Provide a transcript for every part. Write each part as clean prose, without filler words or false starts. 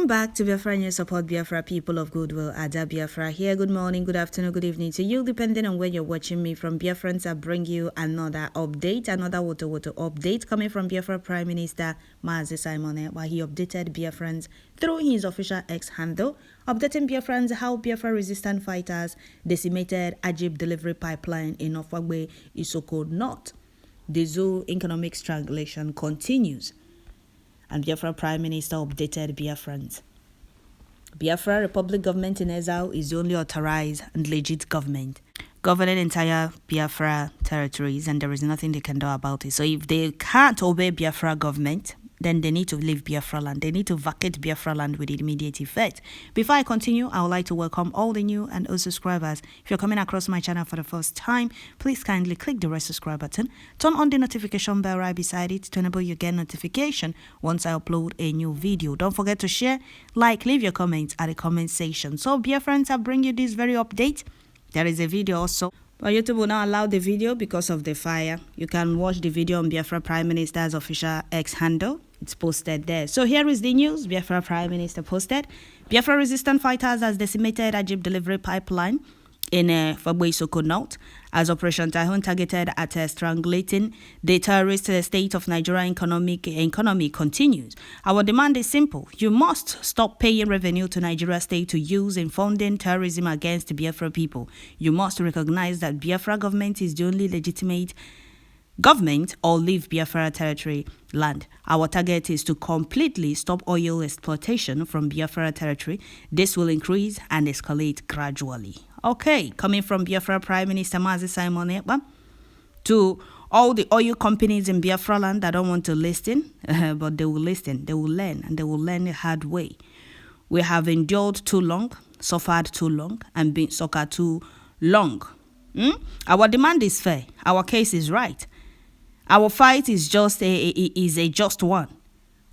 back to Biafra News. Support Biafra, people of goodwill. Ada Biafra here. Good morning, good afternoon, good evening to you, depending on where you're watching me from. Biafrans, I bring you another update, another Wotowoto update coming from Biafra Prime Minister Simon, while he updated Biafrans through his official X handle, updating Biafrans how Biafra resistant fighters decimated Agip delivery pipeline in Ofagbe, Isoko North. The zoo economic strangulation continues. And Biafra Prime Minister updated Biafrans. Biafra Republic government in exile is the only authorized and legit government governing entire Biafra territories, and there is nothing they can do about it. So if they can't obey Biafra government, then they need to leave Biafra land. They need to vacate Biafra land with immediate effect. Before I continue, I would like to welcome all the new and old subscribers. If you're coming across my channel for the first time, please kindly click the red subscribe button. Turn on the notification bell right beside it to enable you get notification once I upload a new video. Don't forget to share, like, leave your comments at the comment section. So, Biafrans, I bring you this very update. There is a video also. But YouTube will not allow the video because of the fire. You can watch the video on Biafra Prime Minister's official X handle. It's posted there. So here is the news. Biafra Prime Minister posted. Biafra resistant fighters has decimated Agip delivery pipeline in Fagbe Isoko North as Operation Typhoon targeted at strangulating the terrorist state of Nigerian economy continues. Our demand is simple. You must stop paying revenue to Nigeria state to use in funding terrorism against Biafra people. You must recognize that Biafra government is the only legitimate government or leave Biafra territory land. Our target is to completely stop oil exploitation from Biafra territory. This will increase and escalate gradually. Okay, coming from Biafra Prime Minister Simon to all the oil companies in Biafra land that don't want to listen, but they will listen, they will learn, and they will learn the hard way. We have endured too long, suffered too long, and been suckered too long. Our demand is fair. Our case is right. Our fight is just a just one.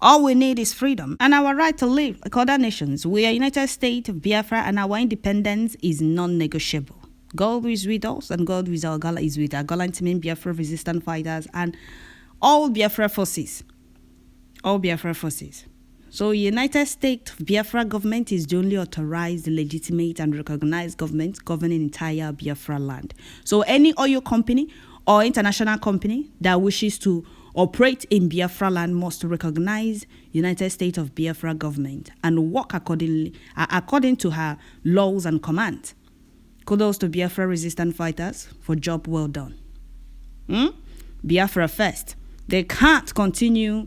All we need is freedom and our right to live like other nations. We are United States of Biafra, and our independence is non-negotiable. God is with us, and God is with our Gallant team, Biafra resistant fighters, and all Biafra forces. All Biafra forces. So United States of Biafra government is the only authorized, legitimate, and recognized government governing entire Biafra land. So any oil company or international company that wishes to operate in Biafra land must recognize United States of Biafra government and work according to her laws and commands. Kudos to Biafra resistant fighters for job well done. Biafra first. They can't continue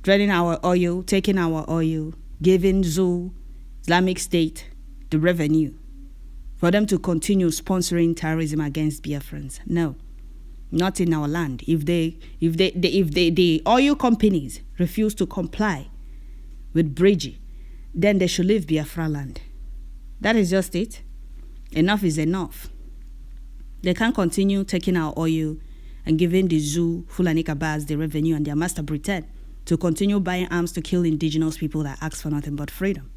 draining our oil, taking our oil, giving Islamic State the revenue for them to continue sponsoring terrorism against Biafrans. No, not in our land. If the oil companies refuse to comply with Bridgie, then they should leave Biafra land. That is just it. Enough is enough. They can't continue taking our oil and giving the Fulani Kabas the revenue and their master Britain to continue buying arms to kill indigenous people that ask for nothing but freedom.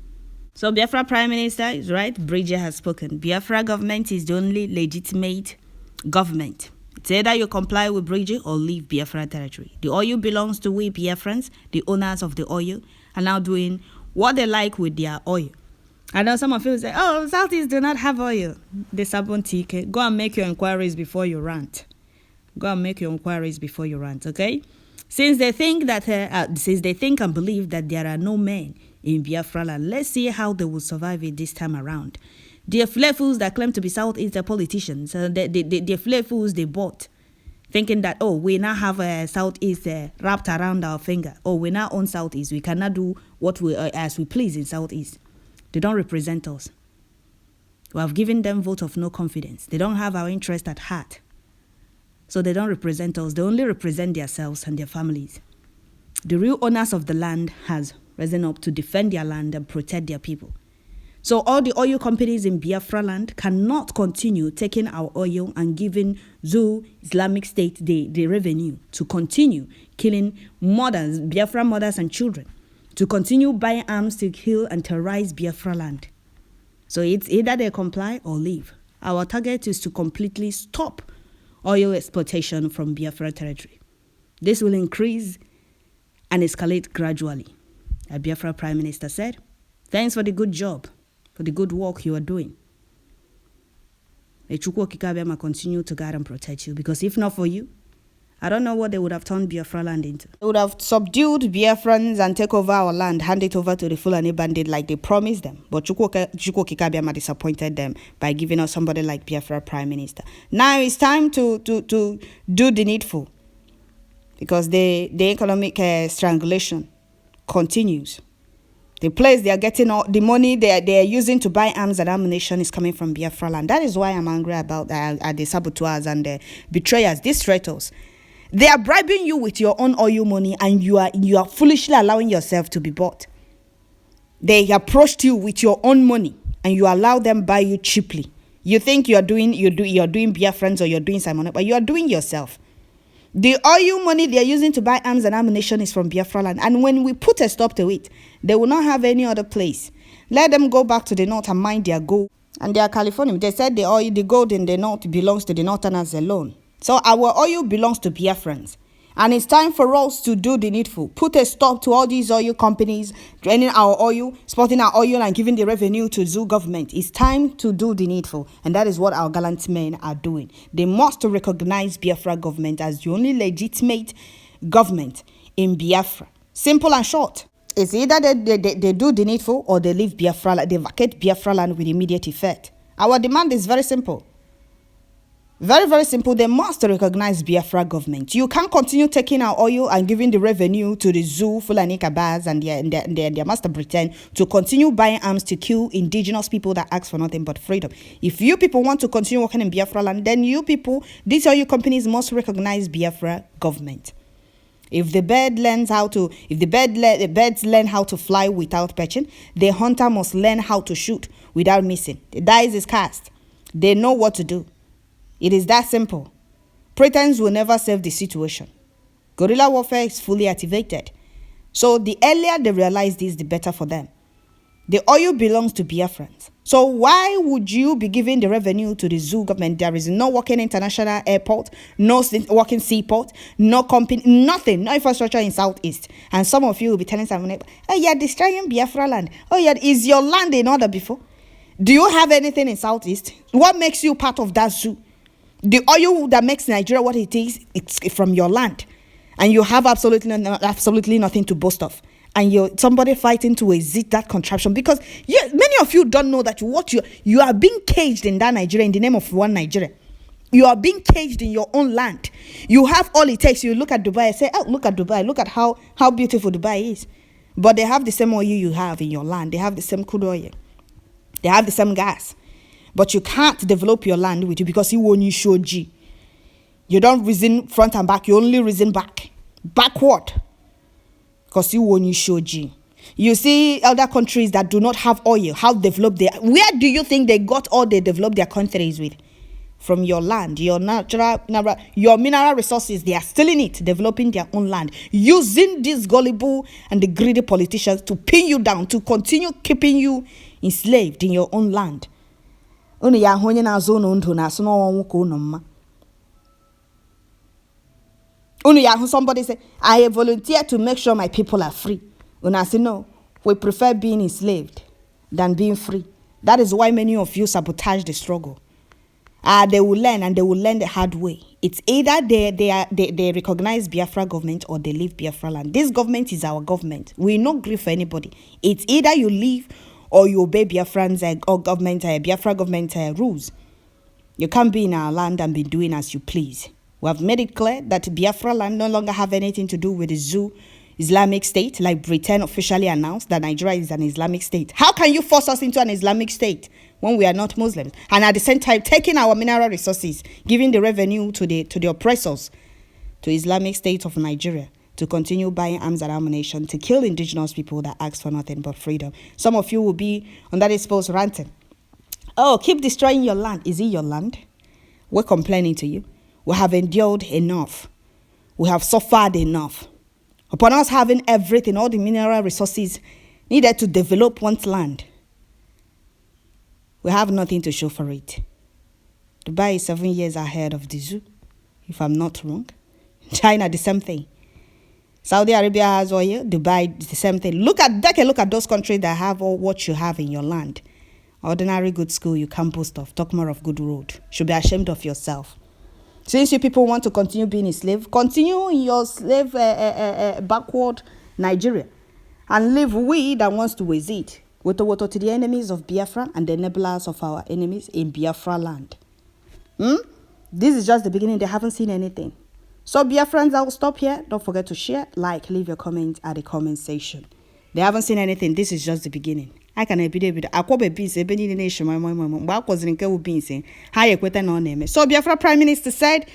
So Biafra Prime Minister is right. Bridget has spoken. Biafra government is the only legitimate government. It's either you comply with Bridget or leave Biafra territory. The oil belongs to we Biafrans. The owners of the oil are now doing what they like with their oil. I know some of you say, oh, Southeast do not have oil. The Sabon go and make your inquiries before you rant. Go and make your inquiries before you rant, okay? Since they think and believe that there are no men in Biafra land, let's see how they will survive it this time around. The fools that claim to be Southeast politicians, the fools they bought, thinking that, oh, we now have a Southeast wrapped around our finger. Oh, we now own Southeast. We cannot do what we as we please in Southeast. They don't represent us. We have given them vote of no confidence. They don't have our interest at heart. So they don't represent us. They only represent themselves and their families. The real owners of the land has risen up to defend their land and protect their people. So all the oil companies in Biafra land cannot continue taking our oil and giving Islamic State the revenue to continue killing mothers, Biafra mothers and children, to continue buying arms to kill and terrorize Biafra land. So it's either they comply or leave. Our target is to completely stop oil exploitation from Biafra territory. This will increase and escalate gradually. A Biafra Prime Minister said, thanks for the good job, for the good work you are doing. Chukwu Okike Abiama continue to guide and protect you, because if not for you, I don't know what they would have turned Biafra land into. They would have subdued Biafrans and take over our land, hand it over to the Fulani bandit like they promised them. But Chukwu Okike Abiama disappointed them by giving us somebody like Biafra Prime Minister. Now it's time to do the needful, because the economic strangulation continues. The place they are getting all the money they are using to buy arms and ammunition is coming from Biafra land. That is why I'm angry about the saboteurs and the betrayers, these traitors. They are bribing you with your own oil money, and you are foolishly allowing yourself to be bought. They approached you with your own money, and you allow them buy you cheaply. You think you're doing Biafrans or you're doing Simon, but you are doing yourself. The oil money they are using to buy arms and ammunition is from Biafra land, and when we put a stop to it, they will not have any other place. Let them go back to the north and mine their gold. And they are Californians. They said the gold in the north belongs to the northerners alone. So our oil belongs to Biafrans. And it's time for us to do the needful. Put a stop to all these oil companies draining our oil, exporting our oil and giving the revenue to the zoo government. It's time to do the needful. And that is what our gallant men are doing. They must recognize Biafra government as the only legitimate government in Biafra. Simple and short. It's either they do the needful or they leave Biafra, they vacate Biafra land with immediate effect. Our demand is very simple. Very, very simple. They must recognize Biafra government. You can't continue taking our oil and giving the revenue to the zoo, Fulani Kabas, and their master Britain to continue buying arms to kill indigenous people that ask for nothing but freedom. If you people want to continue working in Biafra land, then you people, these oil companies must recognize Biafra government. If the birds learn how to fly without perching, the hunter must learn how to shoot without missing. The dice is cast. They know what to do. It is that simple. Pretense will never save the situation. Guerrilla warfare is fully activated. So the earlier they realize this, the better for them. The oil belongs to Biafrans. So why would you be giving the revenue to the zoo government? There is no working international airport, no working seaport, no company, nothing, no infrastructure in Southeast. And some of you will be telling someone, oh, you're destroying Biafra land. Oh, yeah, is your land in order before? Do you have anything in Southeast? What makes you part of that zoo? The oil that makes Nigeria what it is, it's from your land. And you have absolutely nothing to boast of. And you're somebody fighting to exit that contraption, because many of you don't know that you are being caged in that Nigeria in the name of one Nigeria. You are being caged in your own land. You have all it takes. You look at Dubai and say, oh, look at Dubai. Look at how beautiful Dubai is. But they have the same oil you have in your land. They have the same crude oil. They have the same gas. But you can't develop your land with it because you won't show G. You don't reason front and back. You only reason backward. Because you won't show G. You see other countries that do not have oil, how developed they are. Where do you think they got all they developed their countries with? From your land, your mineral resources. They are stealing it, developing their own land, using these gullible and the greedy politicians to pin you down, to continue keeping you enslaved in your own land. Somebody say, I volunteer to make sure my people are free. When I say no, we prefer being enslaved than being free. That is why many of you sabotage the struggle. They will learn, and they will learn the hard way. It's either they recognize Biafra government or they leave Biafra land. This government is our government. We not grieve for anybody. It's either you leave or you obey Biafrans or Biafra government rules. You can't be in our land and be doing as you please. We have made it clear that Biafra land no longer have anything to do with the zoo Islamic State, like Britain officially announced that Nigeria is an Islamic state. How can you force us into an Islamic state when we are not Muslims? And at the same time, taking our mineral resources, giving the revenue to the oppressors, to Islamic State of Nigeria, to continue buying arms and ammunition, to kill indigenous people that ask for nothing but freedom. Some of you will be on that post ranting. Oh, keep destroying your land. Is it your land? We're complaining to you. We have endured enough. We have suffered enough. Upon us having everything, all the mineral resources needed to develop one's land, we have nothing to show for it. Dubai is 7 years ahead of the zoo, if I'm not wrong. China, the same thing. Saudi Arabia has oil. Dubai, the same thing. Take a look at those countries that have all what you have in your land. Ordinary good school, you can't boast of. Talk more of good road. Should be ashamed of yourself. Since you people want to continue being a slave, continue in your slave backward Nigeria. And leave we that wants to visit. Wotowoto to the enemies of Biafra and the enablers of our enemies in Biafra land. This is just the beginning. They haven't seen anything. So Biafrans, I will stop here. Don't forget to share, like, leave your comment at the comment section. They haven't seen anything. This is just the beginning. I can be there. So Biafra Prime Minister said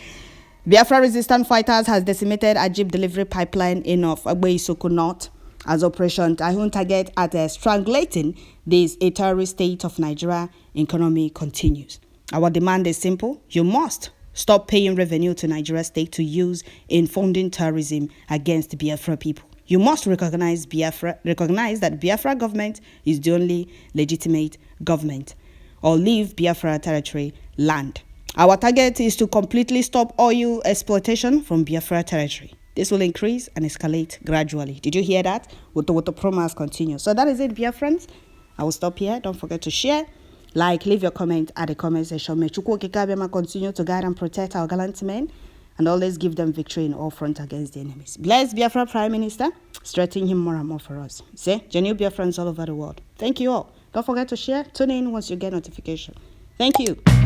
Biafra resistant fighters has decimated Agip delivery pipeline in of Agbe North as Operation Typhoon target at strangulating this a terrorist state of Nigeria economy continues. Our demand is simple. You must stop paying revenue to Nigeria state to use in funding terrorism against the Biafra people. You must recognize that Biafra government is the only legitimate government, or leave Biafra territory land. Our target is to completely stop oil exploitation from Biafra territory. This will increase and escalate gradually. Did you hear that? Wotowoto promise continues. So that is it, Biafrans. I will stop here. Don't forget to share, like, leave your comment at the comment section. May Chukwu Okike continue to guide and protect our gallant men and always give them victory in all fronts against the enemies. Bless Biafra Prime Minister, strengthen him more and more for us. See, genuine Biafrans all over the world. Thank you all. Don't forget to share. Tune in once you get notification. Thank you.